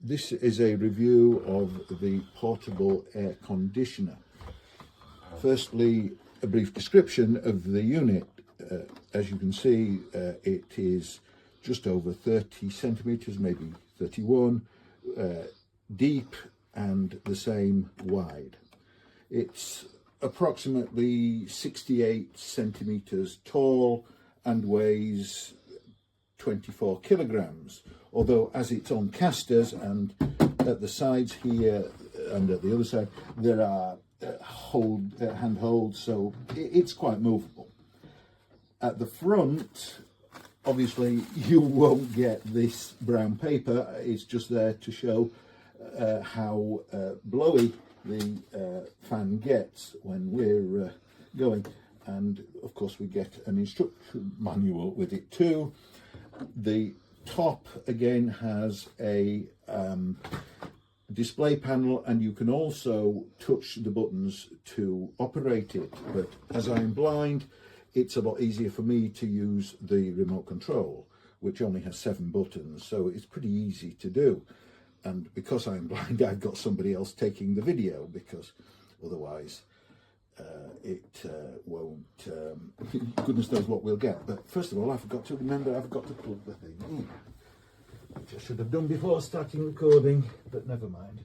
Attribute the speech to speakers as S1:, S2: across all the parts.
S1: This is a review of the portable air conditioner. Firstly, a brief description of the unit. As you can see, it is just over 30 centimetres, maybe 31, deep and the same wide. It's approximately 68 centimetres tall and weighs 24 kilograms, although as it's on casters and at the sides here and at the other side there are handholds, so it's quite movable. At the front, obviously you won't get this brown paper. It's just there to show how blowy the fan gets when we're going, and of course we get an instruction manual with it too. The top again has a display panel, and you can also touch the buttons to operate it, but as I'm blind, it's a lot easier for me to use the remote control, which only has 7 buttons, so it's pretty easy to do. And because I'm blind, I've got somebody else taking the video, because otherwise it won't, goodness knows what we'll get. But first of all, I've got to remember I've got to plug the thing in, which I should have done before starting recording, but never mind.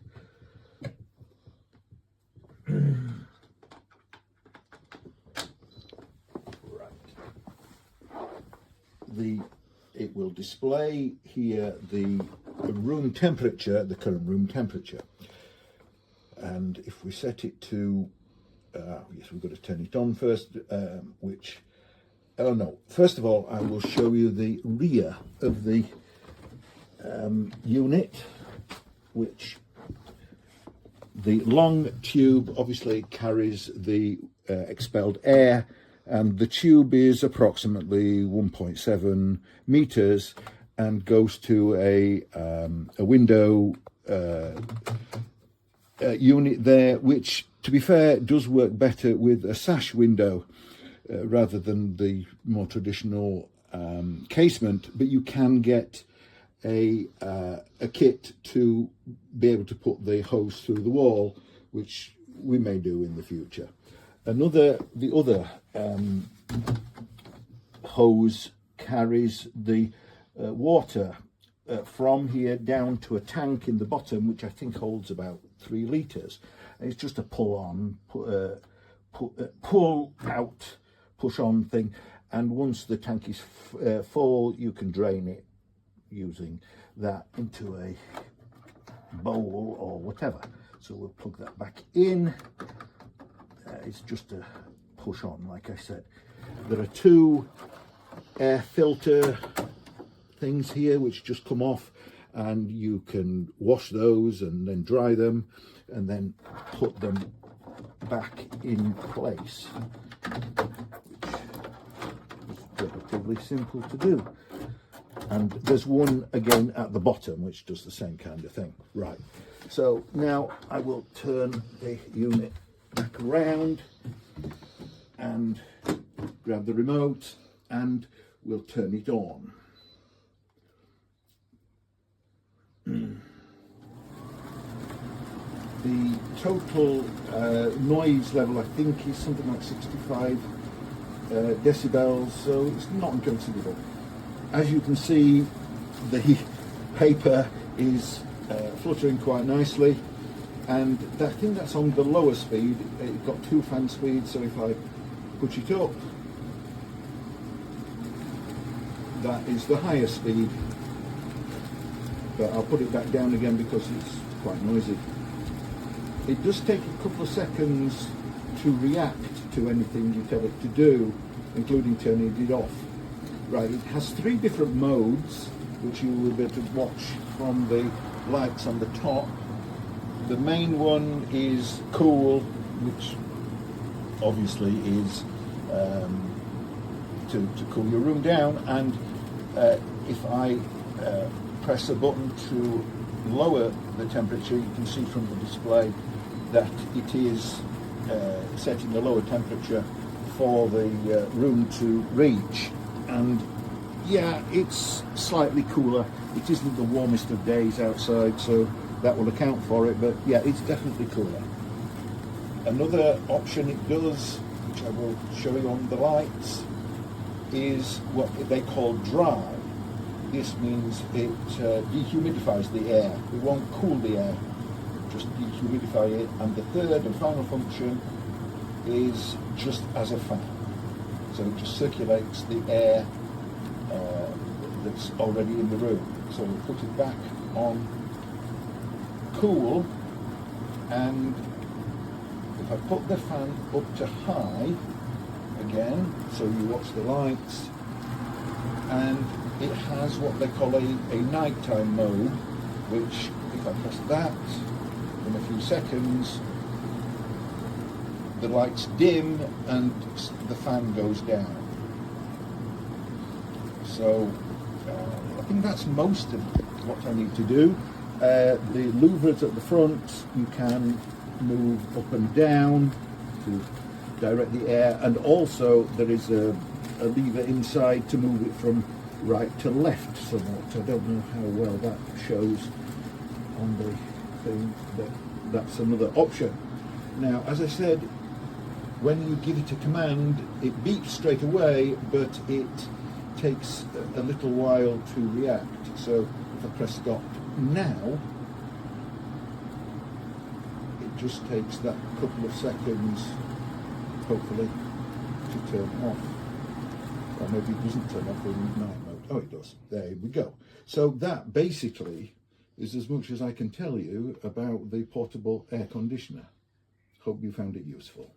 S1: It will display here the room temperature, the current room temperature, and if we set it to yes, we've got to turn it on first, first of all I will show you the rear of the unit, which the long tube obviously carries the expelled air, and the tube is approximately 1.7 meters and goes to a window unit there, which, to be fair, does work better with a sash window rather than the more traditional casement. But you can get a kit to be able to put the hose through the wall, which we may do in the future. The other hose carries the water from here down to a tank in the bottom, which I think holds about 3 litres. It's just a pull out, push on thing, and once the tank is full, you can drain it using that into a bowl or whatever. So we'll plug that back in. It's just a push on, like I said. There are 2 air filter things here which just come off, and you can wash those and then dry them and then put them back in place, which is relatively simple to do. And there's one again at the bottom which does the same kind of thing. Right, so now I will turn the unit back around and grab the remote, and we'll turn it on. The total noise level, I think, is something like 65 decibels, so it's not inconsiderable. As you can see, the paper is fluttering quite nicely, and I think that's on the lower speed. It's got 2 fan speeds, so if I push it up, that is the higher speed, but I'll put it back down again because it's quite noisy. It does take a couple of seconds to react to anything you tell it to do, including turning it off. Right, it has 3 different modes, which you will be able to watch from the lights on the top. The main one is cool, which obviously is to cool your room down, and if I press a button to lower the temperature, you can see from the display that it is setting a lower temperature for the room to reach, and Yeah, it's slightly cooler. It isn't the warmest of days outside, so that will account for it, but yeah, it's definitely cooler. Another option it does, which I will show you on the lights, is what they call dry. This means it dehumidifies the air. It won't cool the air, just dehumidify it. And the third and final function is just as a fan. So it just circulates the air that's already in the room. So we'll put it back on cool, and if I put the fan up to high again, so you watch the lights, and it has what they call a nighttime mode, which if I press that, in a few seconds the lights dim and the fan goes down. So I think that's most of what I need to do. The louvers at the front you can move up and down to direct the air, and also there is a lever inside to move it from right to left somewhat. I don't know how well that shows on the thing, but that's another option. Now, as I said, when you give it a command, it beeps straight away, but it takes a little while to react. So if I press stop now, it just takes that couple of seconds, hopefully, to turn off. Or maybe it doesn't turn off in night mode. Oh, it does. There we go. So that basically is as much as I can tell you about the portable air conditioner. Hope you found it useful.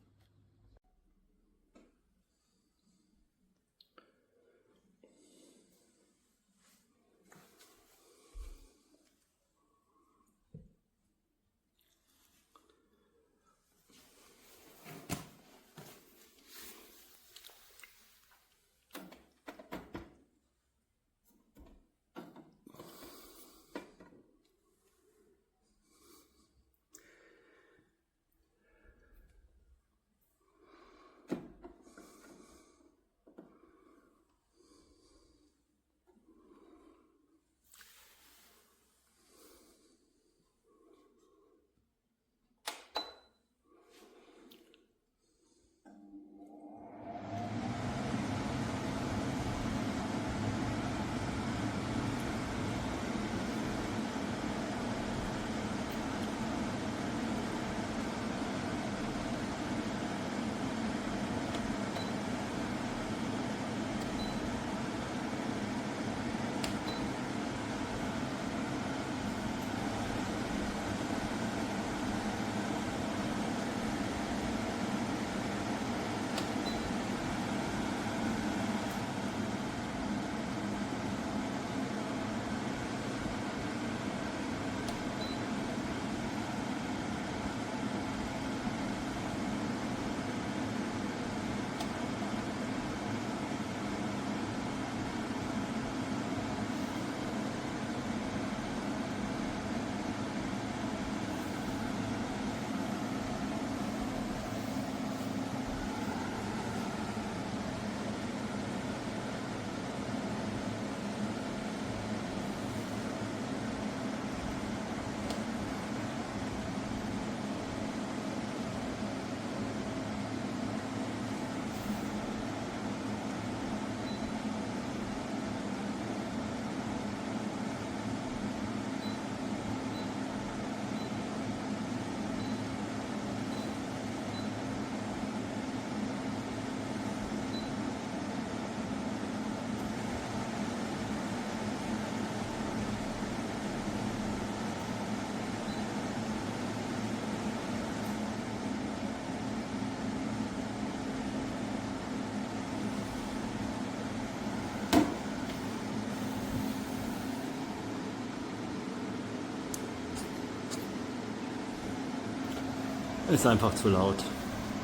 S2: Ist einfach zu laut.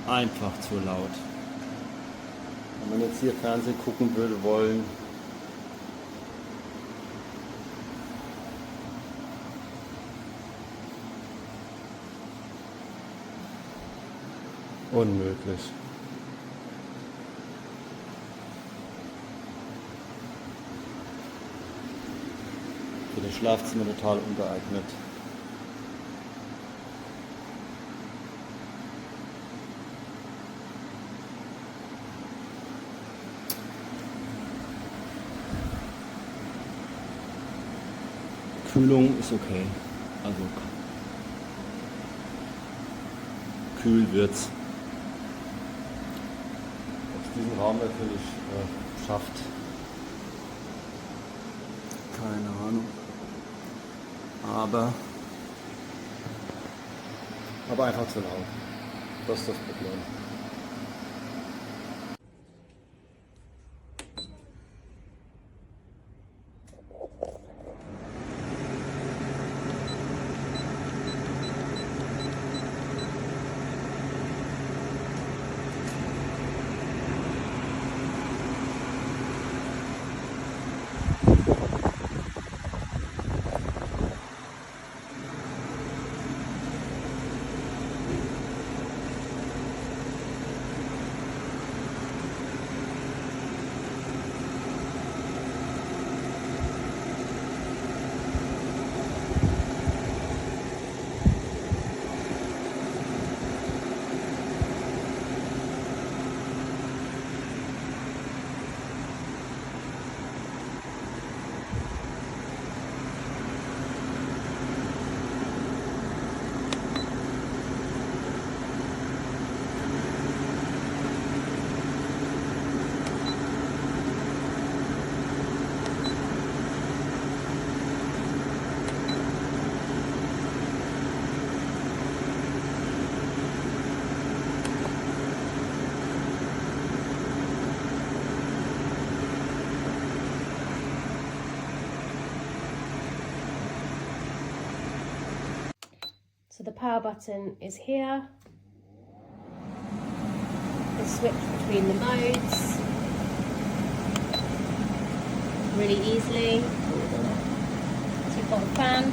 S2: Einfach zu laut. Wenn man jetzt hier Fernsehen gucken würde wollen, unmöglich. das Schlafzimmer total ungeeignet. Kühlung ist okay, also kühl wird's. Ob es diesen Raum natürlich schafft, keine Ahnung. Aber einfach zu laut. Das ist das Problem.
S3: So the power button is here. The switch between the modes really easily. So you've got a fan,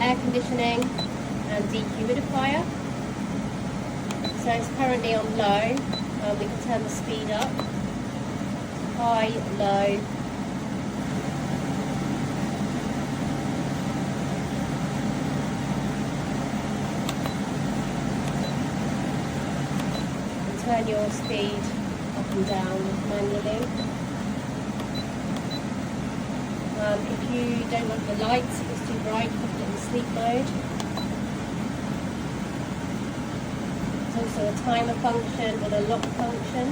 S3: air conditioning and dehumidifier. So it's currently on low. We can turn the speed up, high, low. Turn your speed up and down manually. If you don't like the lights, if it's too bright, you can put it in sleep mode. There's also a timer function and a lock function.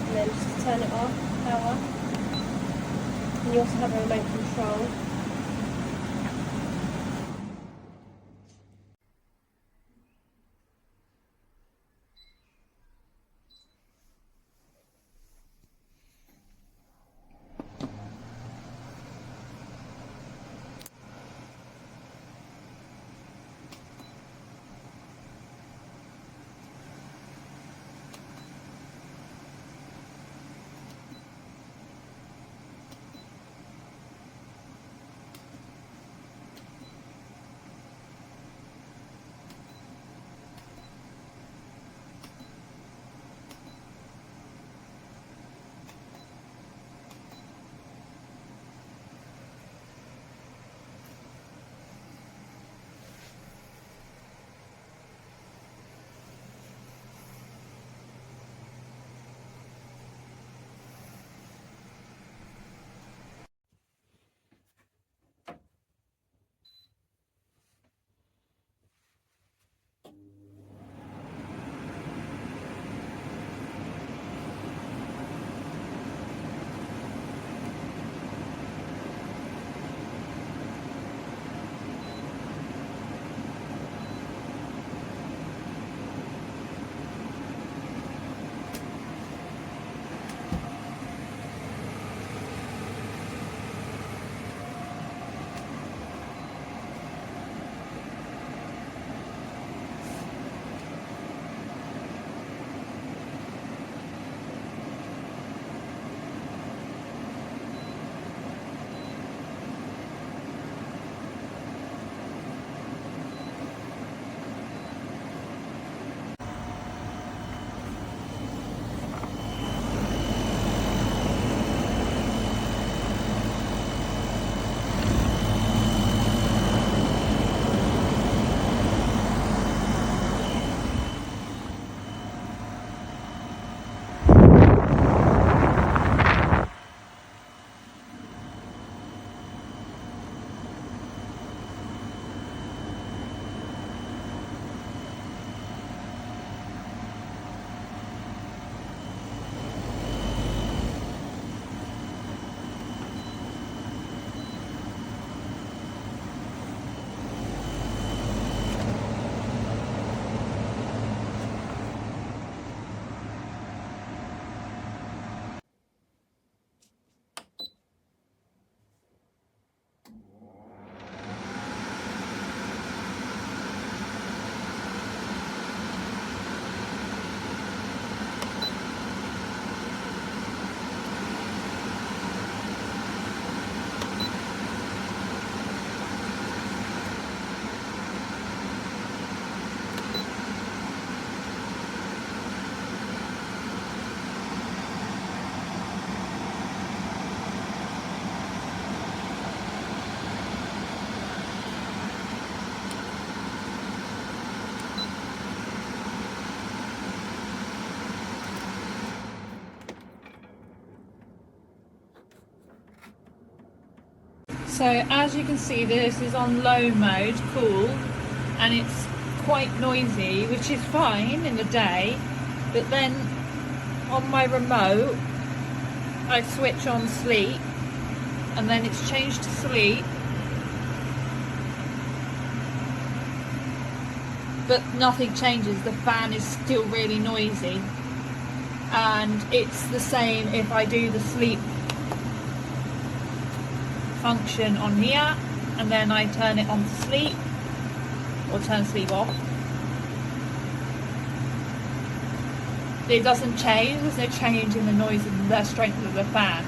S3: And then just to turn it off, power. And you also have a remote control.
S4: So as you can see, this is on low mode, cool, and it's quite noisy, which is fine in the day, but then on my remote I switch on sleep and then it's changed to sleep, but nothing changes. The fan is still really noisy, and it's the same if I do the sleep function on here and then I turn it on to sleep or turn sleep off. It doesn't change, there's no change in the noise and the strength of the fan.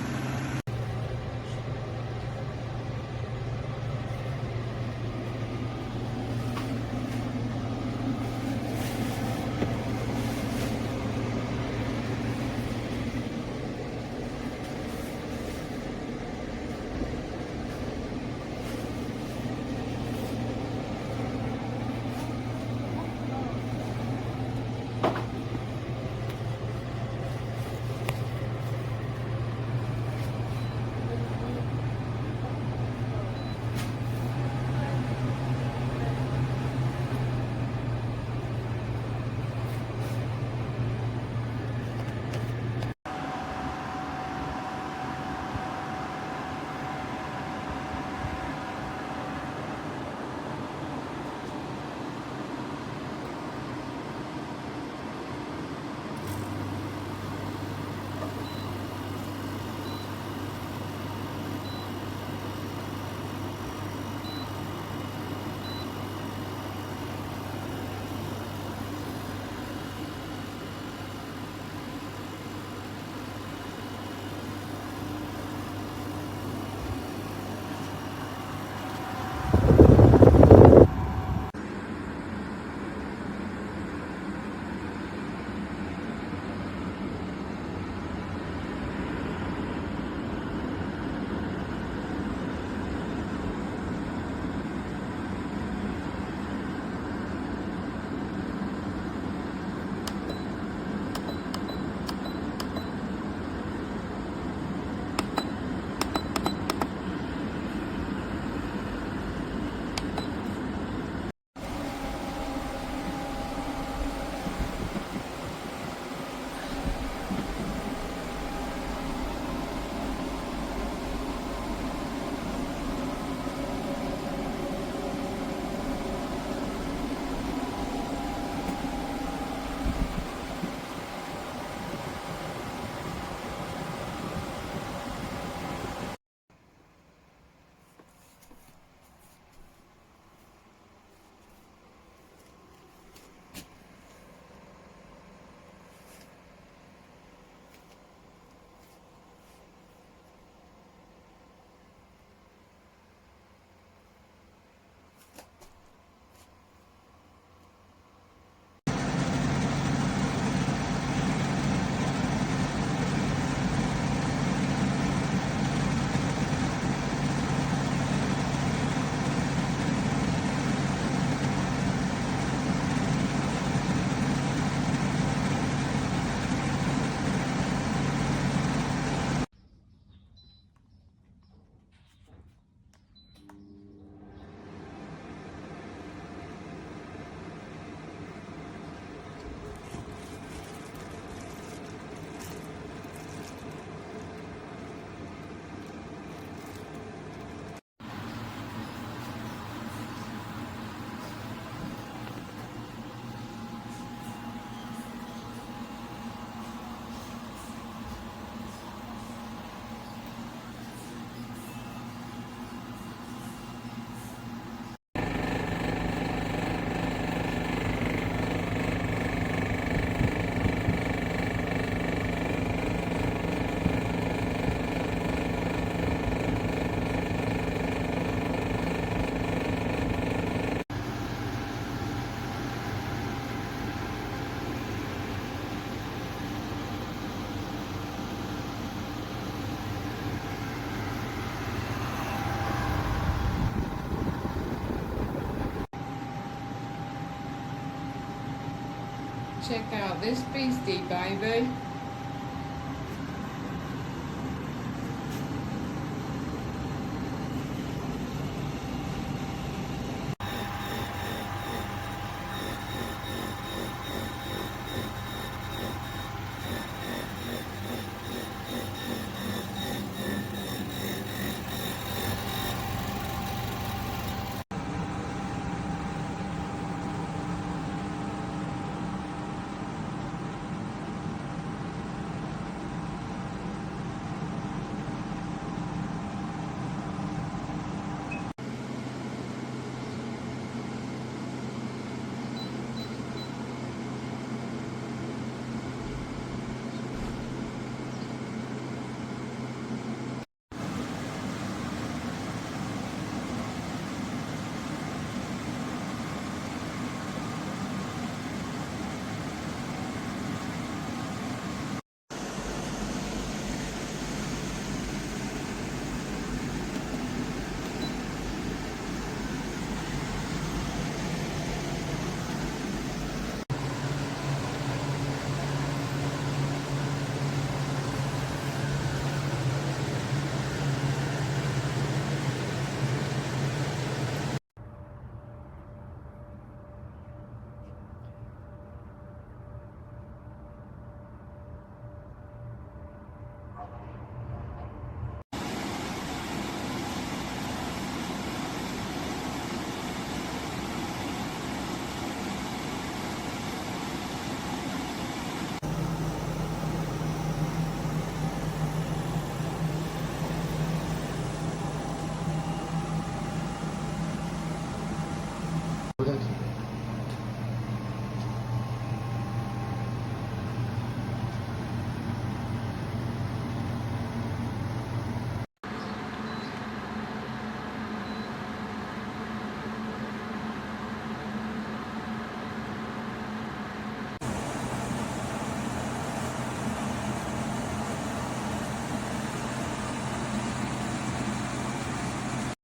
S5: Check out this beastie, baby.